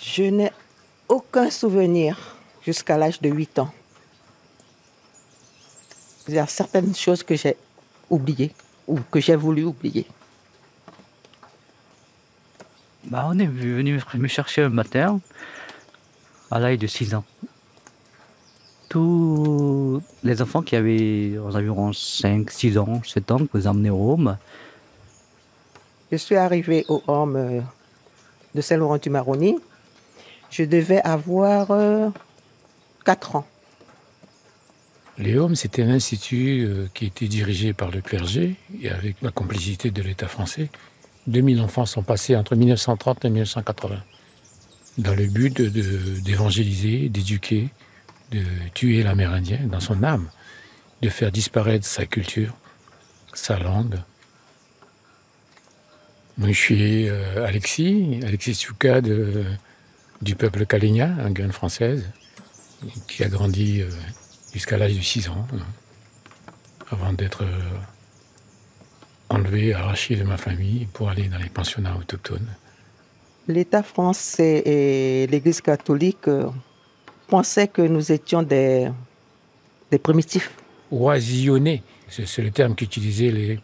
Je n'ai aucun souvenir jusqu'à l'âge de 8 ans. Il y a certaines choses que j'ai oubliées ou que j'ai voulu oublier. On est venu me chercher un matin à l'âge de 6 ans. Tous les enfants qui avaient environ 5, 6 ans, 7 ans, que vous emmenez au home. Je suis arrivée au home de Saint-Laurent-du-Maroni. Je devais avoir 4 ans. Les Homes, c'était un institut qui était dirigé par le clergé et avec la complicité de l'État français. 2000 enfants sont passés entre 1930 et 1980 dans le but d'évangéliser, d'éduquer, de tuer l'Amérindien dans son âme, de faire disparaître sa culture, sa langue. Moi, je suis Alexis Souka du peuple Kalinia, en Guyane française, qui a grandi jusqu'à l'âge de 6 ans, avant d'être enlevé, arraché de ma famille pour aller dans les pensionnats autochtones. L'État français et l'Église catholique pensaient que nous étions des primitifs. Oisillonnés, c'est le terme qu'utilisaient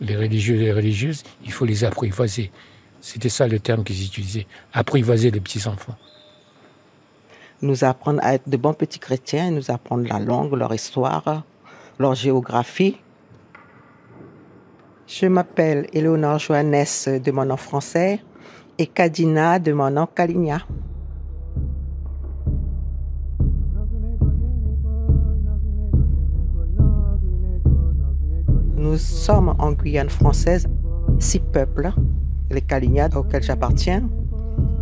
les religieux et les religieuses. Il faut les apprivoiser. C'était ça le terme qu'ils utilisaient, apprivoiser les petits-enfants. Nous apprendre à être de bons petits chrétiens, nous apprendre la langue, leur histoire, leur géographie. Je m'appelle Éléonore Johannes de mon nom français et Kadina de mon nom Kalinia. Nous sommes en Guyane française, 6 peuples, les Kalinia auxquels j'appartiens,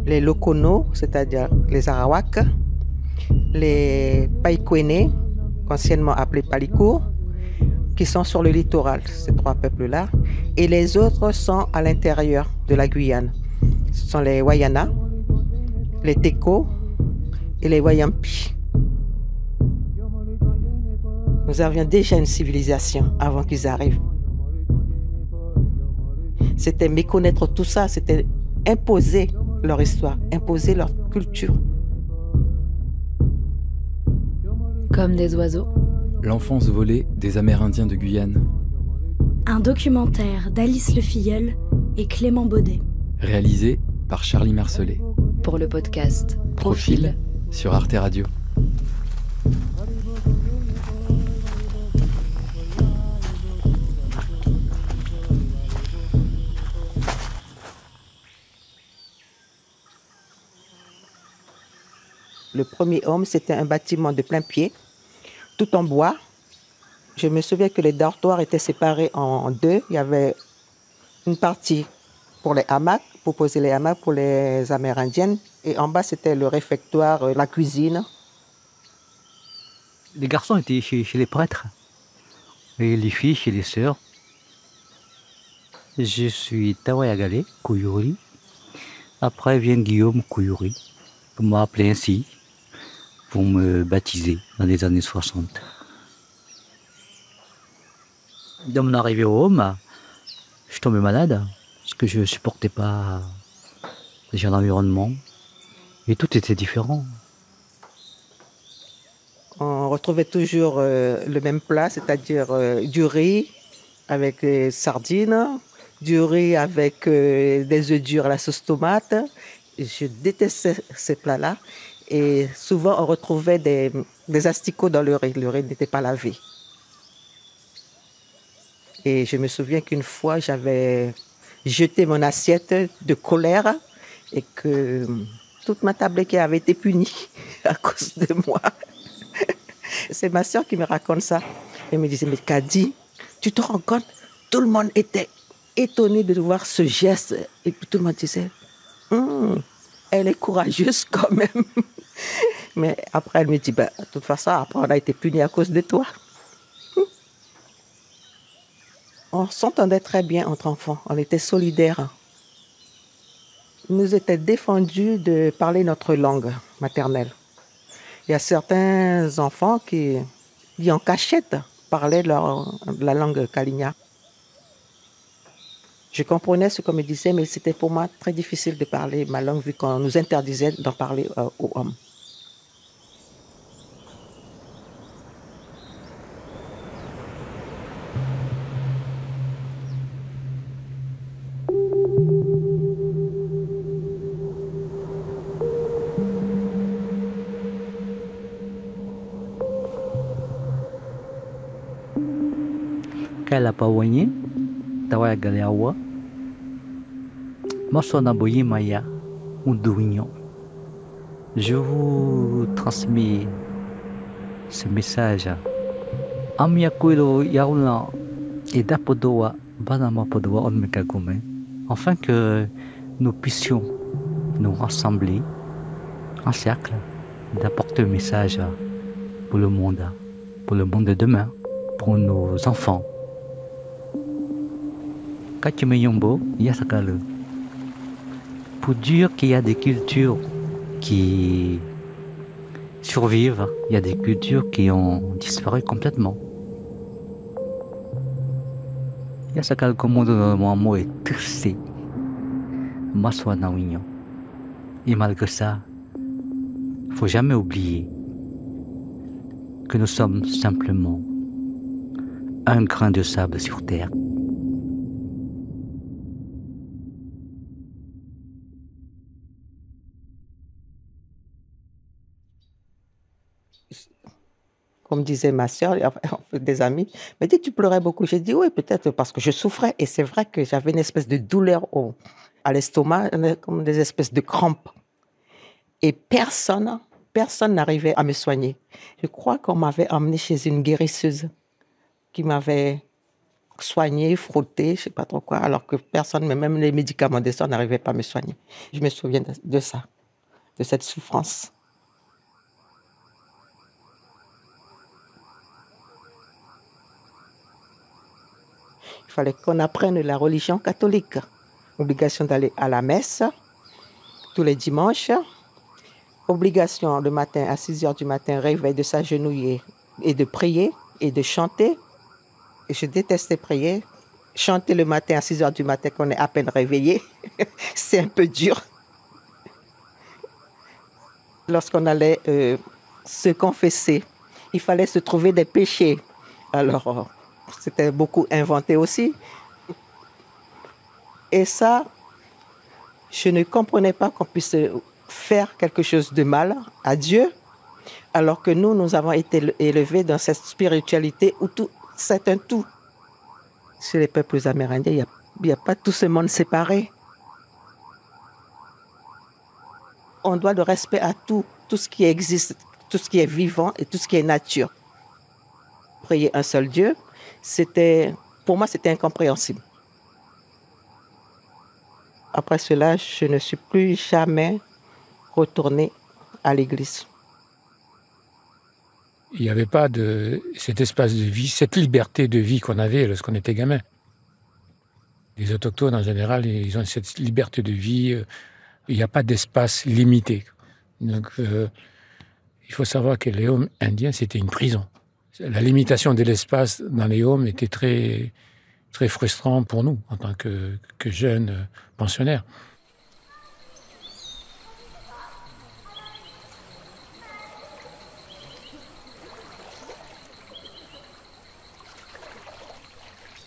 les Lokono, c'est-à-dire les Arawaks, les Païkwéné, anciennement appelés Palikour, qui sont sur le littoral, ces 3 peuples-là, et les autres sont à l'intérieur de la Guyane. Ce sont les Wayana, les Teko et les Wayampi. Nous avions déjà une civilisation avant qu'ils arrivent. C'était méconnaître tout ça, c'était imposer leur histoire, imposer leur culture. Comme des oiseaux. L'enfance volée des Amérindiens de Guyane. Un documentaire d'Alice Le Filleul et Clément Baudet. Réalisé par Charlie Marcelet. Pour le podcast Profil sur Arte Radio. Le premier home, c'était un bâtiment de plein pied, tout en bois. Je me souviens que les dortoirs étaient séparés en 2. Il y avait une partie pour les hamacs, pour poser les hamacs pour les Amérindiennes. Et en bas, c'était le réfectoire, la cuisine. Les garçons étaient chez les prêtres et les filles chez les sœurs. Je suis Tawayagale Kouyouri. Après vient Guillaume Kouyouri, qu'on m'a appelé ainsi, pour me baptiser dans les années 60. Dans mon arrivée au home, je suis tombé malade parce que je ne supportais pas déjà l'environnement et tout était différent. On retrouvait toujours le même plat, c'est-à-dire du riz avec des sardines, du riz avec des œufs durs à la sauce tomate. Je détestais ces plats-là. Et souvent, on retrouvait des asticots dans le riz. Le riz n'était pas lavé. Et je me souviens qu'une fois, j'avais jeté mon assiette de colère et que toute ma table qui avait été punie à cause de moi. C'est ma soeur qui me raconte ça. Elle me disait, mais Kadi, tu te rends compte? Tout le monde était étonné de voir ce geste. Et puis tout le monde disait, elle est courageuse quand même. Mais après, elle me dit, de toute façon, après, on a été punis à cause de toi. On s'entendait très bien entre enfants. On était solidaires. Il nous était défendu de parler notre langue maternelle. Il y a certains enfants qui en cachette, parlaient la langue Kalinia. Je comprenais ce qu'on me disait, mais c'était pour moi très difficile de parler ma langue vu qu'on nous interdisait d'en parler aux hommes. Kala pawanyi, tawa galeawa. Masona boyi maya, unduinyo. Je vous transmets ce message. Amia kuilo yaula et dapodoa banama podoa onmekagume, afin que nous puissions nous rassembler en cercle, d'apporter un message pour le monde de demain, pour nos enfants. Kachimeyombo yasakalu. Pour dire qu'il y a des cultures qui survivent, il y a des cultures qui ont disparu complètement. Yasakal komodo no mo est triste. Maswa nawinyo. Et malgré ça, il ne faut jamais oublier que nous sommes simplement un grain de sable sur terre. Comme disait ma sœur, des amis, me dit, tu pleurais beaucoup. J'ai dit, oui, peut-être parce que je souffrais. Et c'est vrai que j'avais une espèce de douleur à l'estomac, comme des espèces de crampes. Et personne n'arrivait à me soigner. Je crois qu'on m'avait emmené chez une guérisseuse qui m'avait soigné, frotté, je ne sais pas trop quoi, alors que personne, même les médicaments de ça, n'arrivaient pas à me soigner. Je me souviens de ça, de cette souffrance. Il fallait qu'on apprenne la religion catholique. Obligation d'aller à la messe tous les dimanches. Obligation le matin à 6h du matin, réveil de s'agenouiller et de prier et de chanter. Et je détestais prier. Chanter le matin à 6h du matin qu'on est à peine réveillé, c'est un peu dur. Lorsqu'on allait se confesser, il fallait se trouver des péchés. Alors, c'était beaucoup inventé aussi. Et ça, je ne comprenais pas qu'on puisse faire quelque chose de mal à Dieu, alors que nous avons été élevés dans cette spiritualité où tout, c'est un tout. Chez les peuples amérindiens, il n'y a pas tout ce monde séparé. On doit le respect à tout ce qui existe, tout ce qui est vivant et tout ce qui est nature. Prier un seul Dieu, pour moi, c'était incompréhensible. Après cela, je ne suis plus jamais retournée à l'église. Il n'y avait pas cet espace de vie, cette liberté de vie qu'on avait lorsqu'on était gamin. Les autochtones, en général, ils ont cette liberté de vie. Il n'y a pas d'espace limité. Donc, il faut savoir que les Homes indiens, c'était une prison. La limitation de l'espace dans les Homes était très, très frustrant pour nous, en tant que jeunes pensionnaires.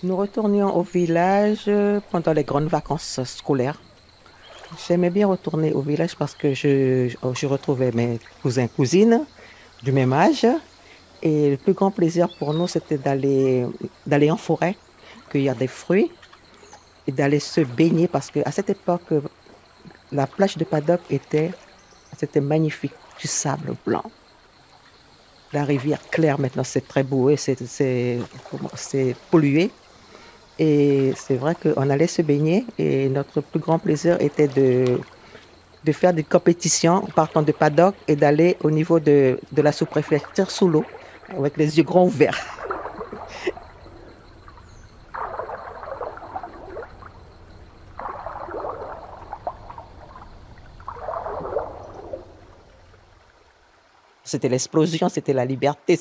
Nous retournions au village pendant les grandes vacances scolaires. J'aimais bien retourner au village parce que je retrouvais mes cousins, cousines du même âge. Et le plus grand plaisir pour nous, c'était d'aller en forêt, cueillir des fruits et d'aller se baigner parce qu'à cette époque, la plage de Paddock c'était magnifique, du sable blanc. La rivière claire, maintenant, c'est très beau et c'est pollué. Et c'est vrai qu'on allait se baigner et notre plus grand plaisir était de faire des compétitions en partant de Paddock et d'aller au niveau de la sous-préfecture sous l'eau, avec les yeux grands ouverts. C'était l'explosion, c'était la liberté,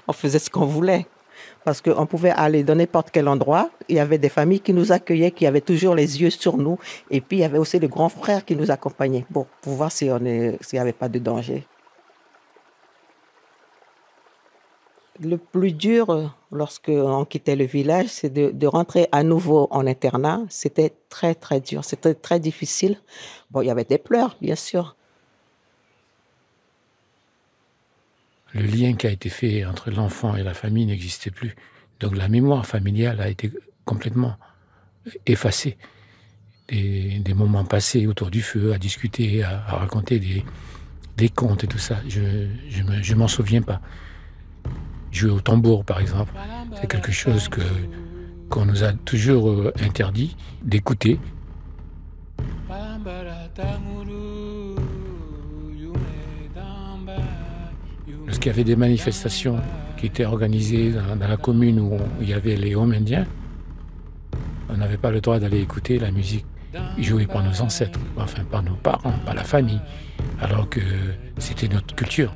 on faisait ce qu'on voulait. Parce qu'on pouvait aller dans n'importe quel endroit. Il y avait des familles qui nous accueillaient, qui avaient toujours les yeux sur nous. Et puis, il y avait aussi les grands frères qui nous accompagnaient pour voir s'il n'y avait pas de danger. Le plus dur, lorsqu'on quittait le village, c'est de rentrer à nouveau en internat. C'était très, très dur. C'était très difficile. Bon, il y avait des pleurs, bien sûr. Le lien qui a été fait entre l'enfant et la famille n'existait plus. Donc la mémoire familiale a été complètement effacée. Des moments passés autour du feu, à discuter, à raconter des contes et tout ça, je m'en souviens pas. Jouer au tambour, par exemple, c'est quelque chose qu'on nous a toujours interdit d'écouter. Lorsqu'il y avait des manifestations qui étaient organisées dans la commune où il y avait les hommes indiens, on n'avait pas le droit d'aller écouter la musique jouée par nos ancêtres, enfin par nos parents, par la famille, alors que c'était notre culture.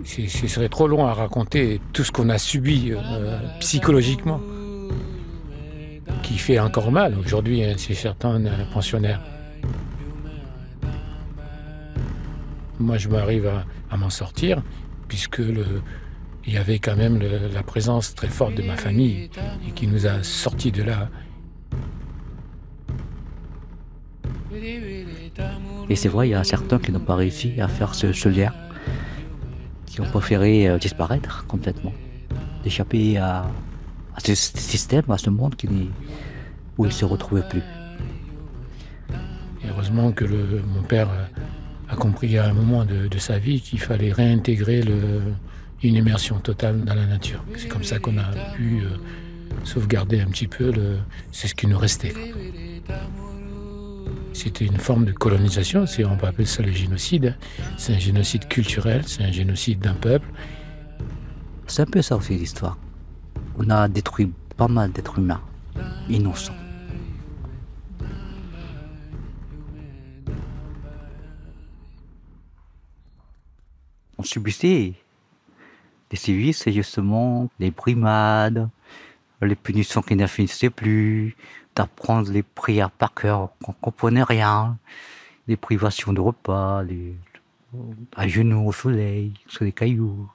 Ce serait trop long à raconter tout ce qu'on a subi psychologiquement, qui fait encore mal aujourd'hui chez certains pensionnaires. Moi, je m'arrive à m'en sortir, puisque il y avait quand même la présence très forte de ma famille et qui nous a sortis de là. Et c'est vrai, il y a certains qui n'ont pas réussi à faire ce lien, qui ont préféré disparaître complètement, d'échapper à ce système, à ce monde où ils ne se retrouvaient plus. Et heureusement que mon père a compris à un moment de sa vie qu'il fallait réintégrer une immersion totale dans la nature. C'est comme ça qu'on a pu sauvegarder un petit peu, c'est ce qui nous restait. C'était une forme de colonisation, on peut appeler ça le génocide. C'est un génocide culturel, c'est un génocide d'un peuple. C'est un peu ça aussi l'histoire. On a détruit pas mal d'êtres humains innocents. On subissait des sévices, c'est justement les brimades, les punitions qui ne finissaient plus, d'apprendre les prières par cœur, qu'on ne comprenait rien, les privations de repas, à genoux au soleil, sur les cailloux,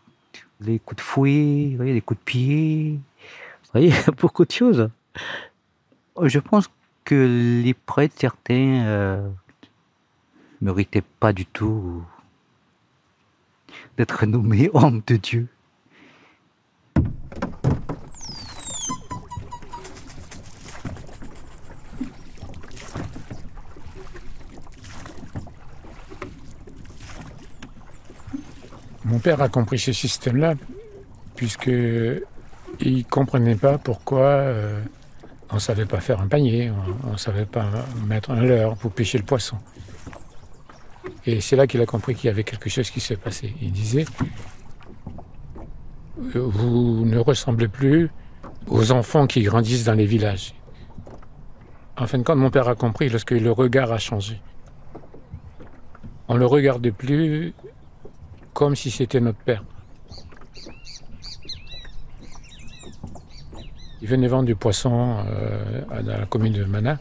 les coups de fouet, les coups de pied, vous voyez, beaucoup de choses. Je pense que les prêtres, certains, ne méritaient pas du tout d'être nommés hommes de Dieu. Mon père a compris ce système-là, puisqu'il ne comprenait pas pourquoi on ne savait pas faire un panier, on ne savait pas mettre un leurre pour pêcher le poisson. Et c'est là qu'il a compris qu'il y avait quelque chose qui se passait. Il disait, vous ne ressemblez plus aux enfants qui grandissent dans les villages. En fin de compte, mon père a compris lorsque le regard a changé. On ne le regardait plus comme si c'était notre père. Il venait vendre du poisson à la commune de Mana.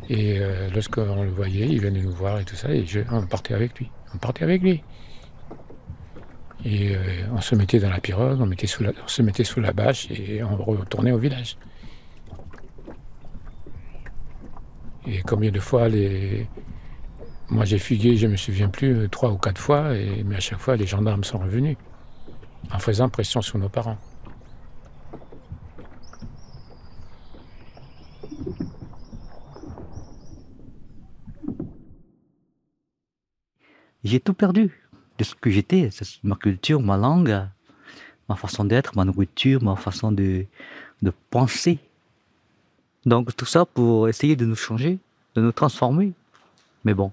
Et lorsqu'on le voyait, il venait nous voir et tout ça. Et on partait avec lui. Et on se mettait dans la pirogue, on se mettait sous la bâche et on retournait au village. Et combien de fois moi j'ai fugué, je ne me souviens plus, 3 ou 4 fois, mais à chaque fois les gendarmes sont revenus en faisant pression sur nos parents. J'ai tout perdu de ce que j'étais, ma culture, ma langue, ma façon d'être, ma nourriture, ma façon de penser. Donc tout ça pour essayer de nous changer, de nous transformer. Mais bon,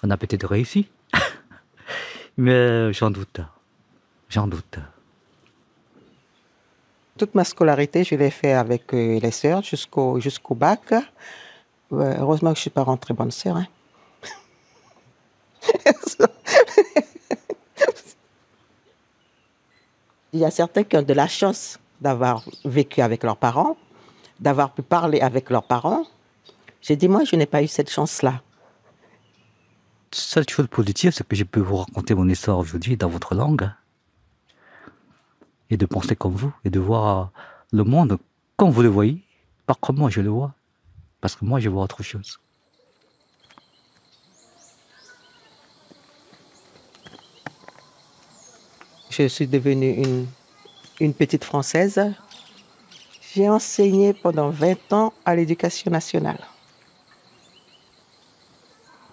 on a peut-être réussi. Mais j'en doute. Toute ma scolarité, je l'ai fait avec les sœurs jusqu'au bac. Heureusement que je ne suis pas rentrée bonne sœur. Hein. Il y a certains qui ont de la chance d'avoir vécu avec leurs parents, d'avoir pu parler avec leurs parents. J'ai dit, moi, je n'ai pas eu cette chance-là. Seule chose positive, c'est que je peux vous raconter mon histoire aujourd'hui dans votre langue. Et de penser comme vous, et de voir le monde comme vous le voyez, pas comme moi je le vois. Parce que moi, je vois autre chose. Je suis devenue une petite Française. J'ai enseigné pendant 20 ans à l'Éducation nationale.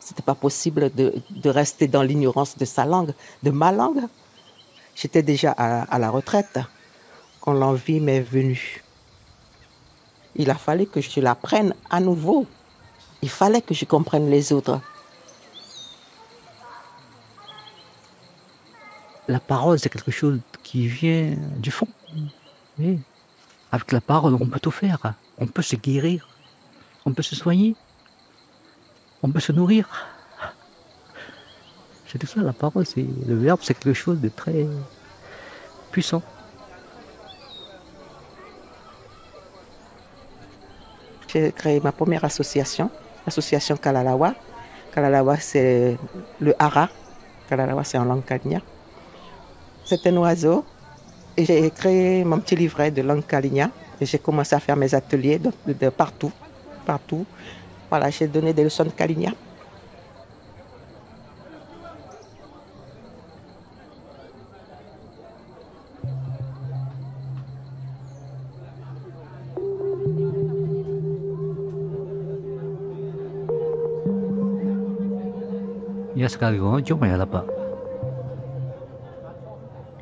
Ce n'était pas possible de rester dans l'ignorance de sa langue, de ma langue. J'étais déjà à la retraite quand l'envie m'est venue. Il a fallu que je l'apprenne à nouveau. Il fallait que je comprenne les autres. La parole, c'est quelque chose qui vient du fond. Oui. Avec la parole, on peut tout faire. On peut se guérir. On peut se soigner. On peut se nourrir. C'est tout ça, la parole, le verbe, c'est quelque chose de très puissant. J'ai créé ma première association, l'association Kalalawa. Kalalawa, c'est le hara. Kalalawa, c'est en langue kaligna. C'est un oiseau. Et j'ai créé mon petit livret de langue kaligna. Et j'ai commencé à faire mes ateliers de partout. Partout. Voilà, j'ai donné des leçons de kaligna. Ya sekarang cuma ya apa?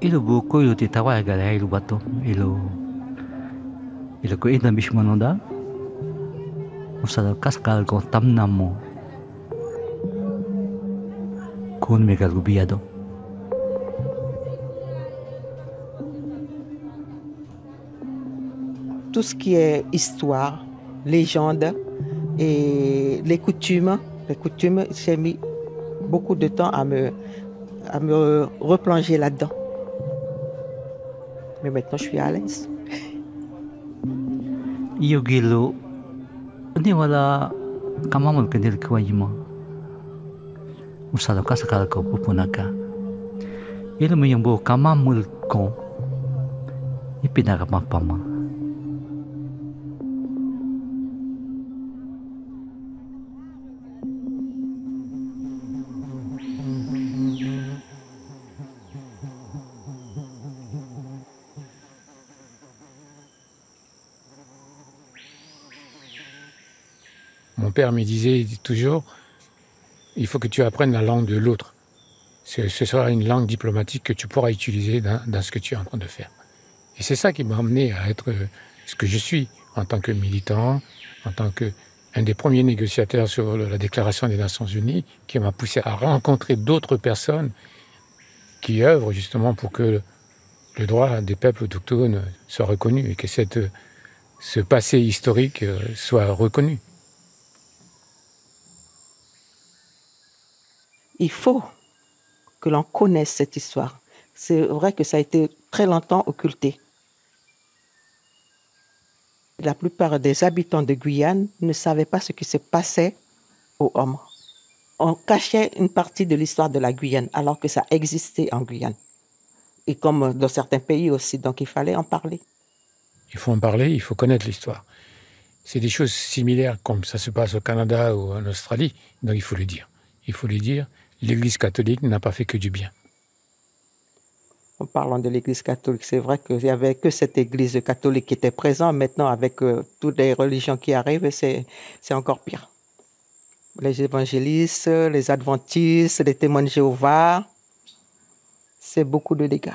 Ilo buku ilo titawa agak ya ilo batu ilo ko ina bishmanoda. Usada kaskal ko tamnamo. Kun megal gubiado. Tout ce qui est histoire, légende et les coutumes, j'ai mis beaucoup de temps à me replonger là-dedans. Mais maintenant, je suis à l'aise. Iyo gilo, ni wala kamamul kendil kwajima. Usado kasakal ko pupunaka. Ilo mo yung buo kamamul ko, ipinakamapama. Mon père me disait toujours, il faut que tu apprennes la langue de l'autre. Ce sera une langue diplomatique que tu pourras utiliser dans ce que tu es en train de faire. Et c'est ça qui m'a amené à être ce que je suis en tant que militant, en tant qu'un des premiers négociateurs sur la Déclaration des Nations Unies, qui m'a poussé à rencontrer d'autres personnes qui œuvrent justement pour que le droit des peuples autochtones soit reconnu et que ce passé historique soit reconnu. Il faut que l'on connaisse cette histoire. C'est vrai que ça a été très longtemps occulté. La plupart des habitants de Guyane ne savaient pas ce qui se passait aux hommes. On cachait une partie de l'histoire de la Guyane alors que ça existait en Guyane. Et comme dans certains pays aussi, donc il fallait en parler. Il faut en parler, il faut connaître l'histoire. C'est des choses similaires comme ça se passe au Canada ou en Australie, donc il faut le dire. Il faut le dire. L'Église catholique n'a pas fait que du bien. En parlant de l'Église catholique, c'est vrai qu'il n'y avait que cette Église catholique qui était présente. Maintenant, avec toutes les religions qui arrivent, c'est encore pire. Les évangélistes, les adventistes, les témoins de Jéhovah, c'est beaucoup de dégâts.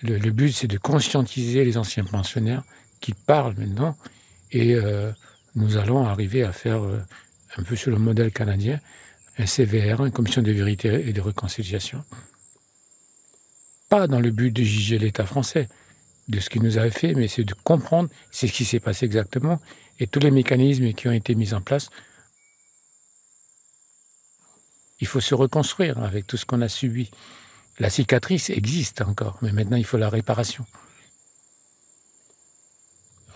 Le but, c'est de conscientiser les anciens pensionnaires qui parlent maintenant. Et nous allons arriver à faire, un peu sur le modèle canadien, un CVR, une commission de vérité et de réconciliation. Pas dans le but de juger l'État français de ce qu'il nous avait fait, mais c'est de comprendre ce qui s'est passé exactement et tous les mécanismes qui ont été mis en place. Il faut se reconstruire avec tout ce qu'on a subi. La cicatrice existe encore, mais maintenant il faut la réparation.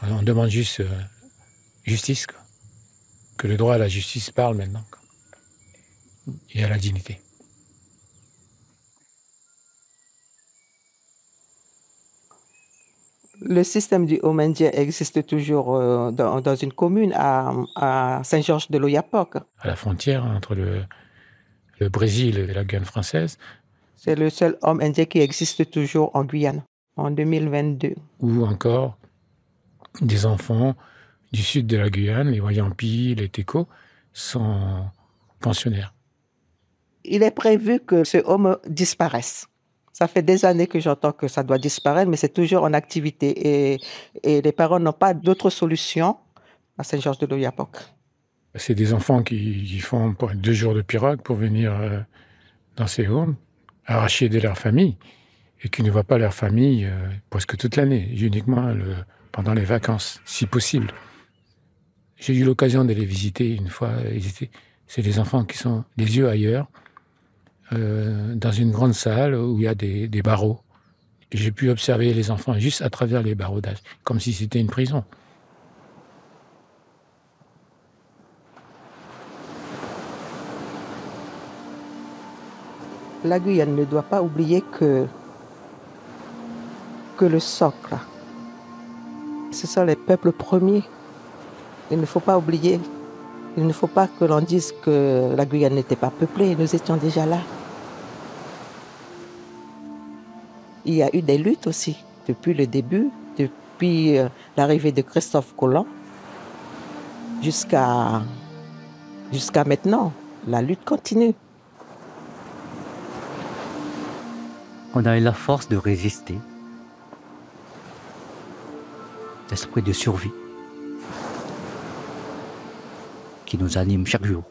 On demande juste justice, quoi. Que le droit à la justice parle maintenant, quoi. Et à la dignité. Le système du home indien existe toujours dans une commune à Saint-Georges de l'Oyapock. À la frontière entre le Brésil et la Guyane française. C'est le seul homme indien qui existe toujours en Guyane, en 2022. Ou encore des enfants du sud de la Guyane, les Wayampi, les Téco, sont pensionnaires. Il est prévu que ce homme disparaisse. Ça fait des années que j'entends que ça doit disparaître, mais c'est toujours en activité. Et les parents n'ont pas d'autre solution à Saint-Georges de l'Oyapock. C'est des enfants qui font 2 jours de pirogue pour venir dans ces homes, arrachés de leur famille, et qui ne voient pas leur famille presque toute l'année, uniquement pendant les vacances, si possible. J'ai eu l'occasion de les visiter une fois. C'est des enfants qui sont les yeux ailleurs, dans une grande salle où il y a des barreaux. Et j'ai pu observer les enfants juste à travers les barreaudages, comme si c'était une prison. La Guyane ne doit pas oublier que le socle, ce sont les peuples premiers. Il ne faut pas oublier, il ne faut pas que l'on dise que la Guyane n'était pas peuplée, nous étions déjà là. Il y a eu des luttes aussi, depuis le début, depuis l'arrivée de Christophe Colomb, jusqu'à maintenant. La lutte continue. On a eu la force de résister, l'esprit de survie qui nous anime chaque jour.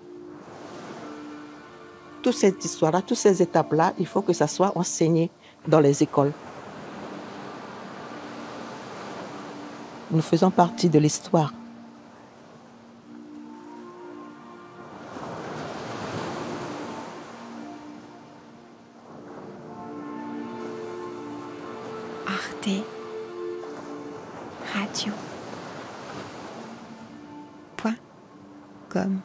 Toute cette histoire-là, toutes ces étapes-là, il faut que ça soit enseigné dans les écoles. Nous faisons partie de l'histoire. Arte Radio. .com